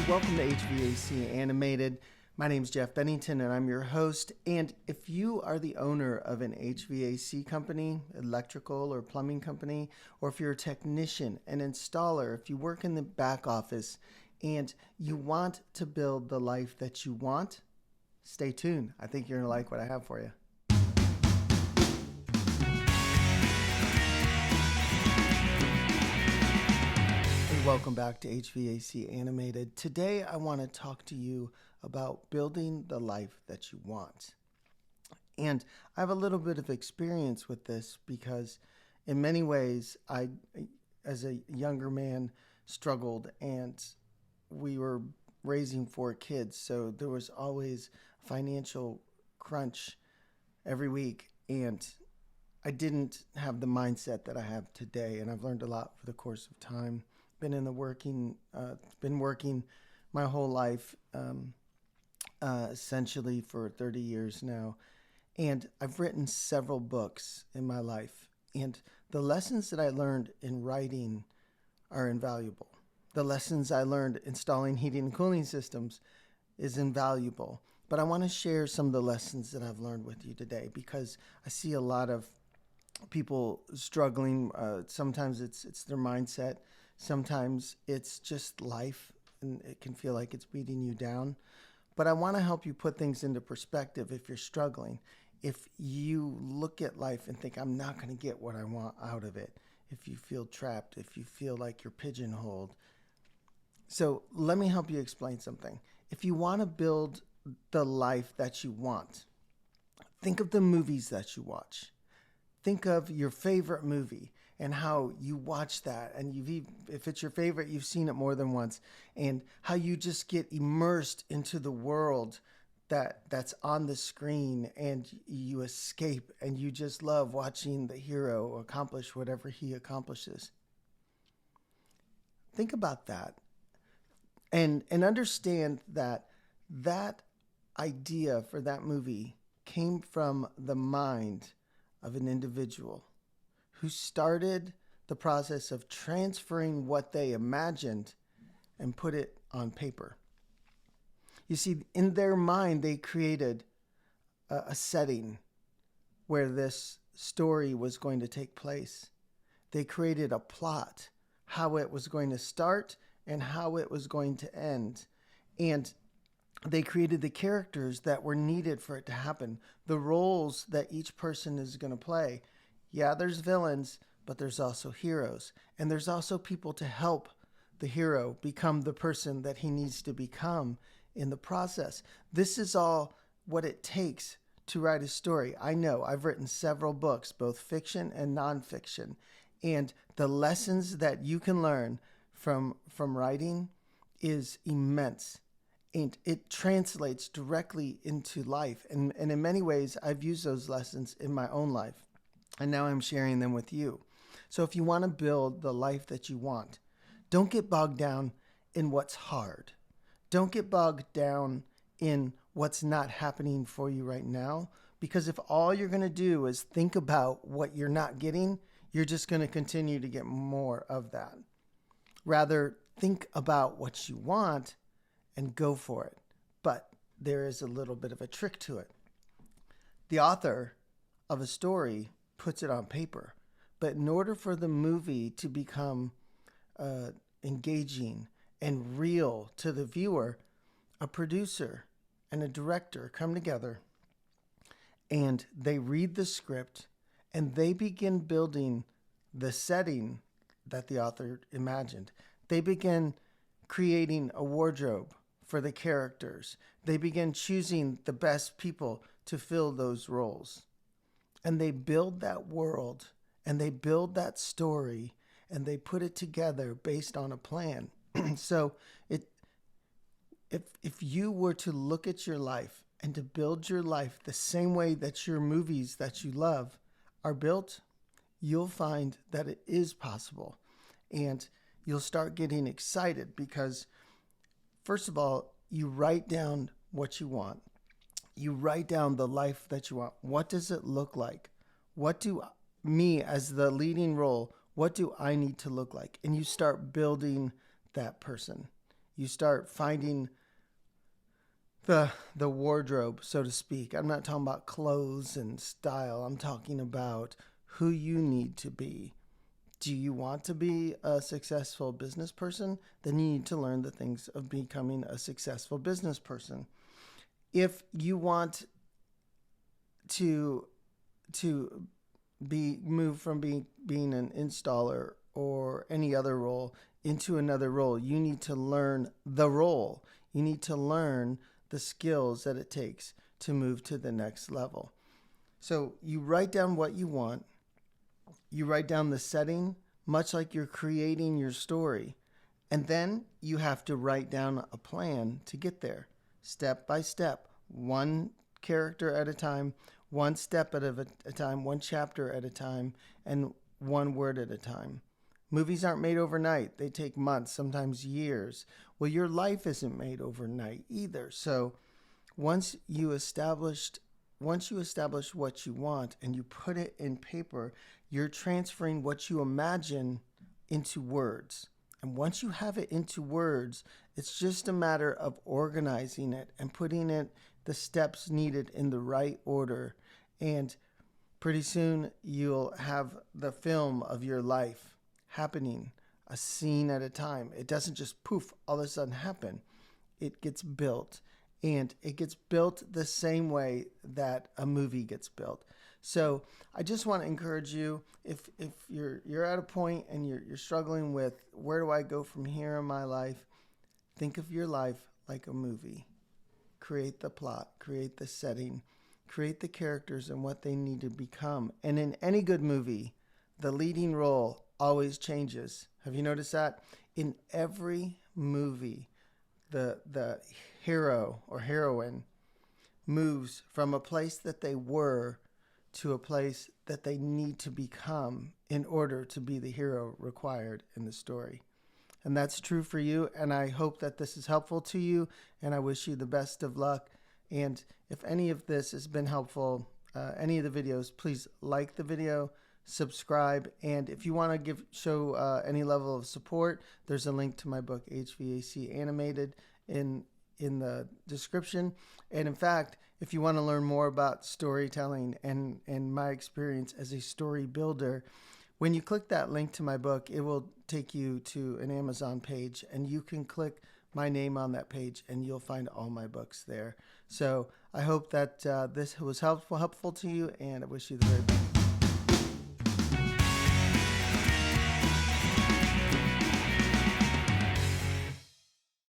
Welcome to HVAC Animated. My name is Jeff Bennington and I'm your host. And if you are the owner of an HVAC company, electrical or plumbing company, or if you're a technician, an installer, if you work in the back office and you want to build the life that you want, stay tuned. I think you're going to like what I have for you. Welcome back to HVAC Animated. Today I want to talk to you about building the life that you want. And I have a little bit of experience with this because in many ways I, as a younger man, struggled, and we were raising 4 kids, so there was always a financial crunch every week, and I didn't have the mindset that I have today, and I've learned a lot over the course of time. Been working my whole life, essentially for 30 years now. And I've written several books in my life. And the lessons that I learned in writing are invaluable. The lessons I learned installing heating and cooling systems is invaluable. But I want to share some of the lessons that I've learned with you today because I see a lot of people struggling. Sometimes it's their mindset. Sometimes it's just life, and it can feel like it's beating you down. But I want to help you put things into perspective if you're struggling. If you look at life and think, I'm not going to get what I want out of it. If you feel trapped, if you feel like you're pigeonholed. So let me help you explain something. If you want to build the life that you want, think of the movies that you watch. Think of your favorite movie and how you watch that, and if it's your favorite, you've seen it more than once, and how you just get immersed into the world that's on the screen, and you escape, and you just love watching the hero accomplish whatever he accomplishes. Think about that, and understand that idea for that movie came from the mind of an individual who started the process of transferring what they imagined and put it on paper. You see, in their mind, they created a setting where this story was going to take place. They created a plot, how it was going to start and how it was going to end. And they created the characters that were needed for it to happen, the roles that each person is going to play. Yeah, there's villains, but there's also heroes. And there's also people to help the hero become the person that he needs to become in the process. This is all what it takes to write a story. I know I've written several books, both fiction and nonfiction. And the lessons that you can learn from writing is immense. And it translates directly into life. And in many ways, I've used those lessons in my own life. And now I'm sharing them with you. So if you want to build the life that you want, don't get bogged down in what's hard. Don't get bogged down in what's not happening for you right now. Because if all you're going to do is think about what you're not getting, you're just going to continue to get more of that. Rather, think about what you want and go for it. But there is a little bit of a trick to it. The author of a story puts it on paper. But in order for the movie to become engaging and real to the viewer, a producer and a director come together and they read the script and they begin building the setting that the author imagined. They begin creating a wardrobe for the characters. They begin choosing the best people to fill those roles. And they build that world, and they build that story, and they put it together based on a plan. So if you were to look at your life and to build your life the same way that your movies that you love are built, you'll find that it is possible. And you'll start getting excited because, first of all, you write down what you want. You write down the life that you want. What does it look like? What do me as the leading role, what do I need to look like? And you start building that person. You start finding the wardrobe, so to speak. I'm not talking about clothes and style. I'm talking about who you need to be. Do you want to be a successful business person? Then you need to learn the things of becoming a successful business person. If you want to be moved from being an installer or any other role into another role, you need to learn the role. You need to learn the skills that it takes to move to the next level. So you write down what you want. You write down the setting, much like you're creating your story. And then you have to write down a plan to get there, step by step, one character at a time, one step at a time, one chapter at a time, and one word at a time. Movies aren't made overnight. They take months, sometimes years. Well, your life isn't made overnight either. So once you establish what you want and you put it in paper, you're transferring what you imagine into words. And once you have it into words, it's just a matter of organizing it and putting it the steps needed in the right order. And pretty soon you'll have the film of your life happening, a scene at a time. It doesn't just poof, all of a sudden happen. It gets built, and it gets built the same way that a movie gets built. So I just want to encourage you, if you're at a point and you're struggling with where do I go from here in my life, think of your life like a movie. Create the plot, create the setting, create the characters and what they need to become. And in any good movie, the leading role always changes. Have you noticed that? In every movie, the hero or heroine moves from a place that they were to a place that they need to become in order to be the hero required in the story. And that's true for you, and I hope that this is helpful to you, and I wish you the best of luck. And if any of this has been helpful, any of the videos, please like the video, subscribe, and if you want to show any level of support, there's a link to my book HVAC Animated in the description. And in fact, if you want to learn more about storytelling and my experience as a story builder, when you click that link to my book, it will take you to an Amazon page, and you can click my name on that page and you'll find all my books there. So I hope that this was helpful to you, and I wish you the very best.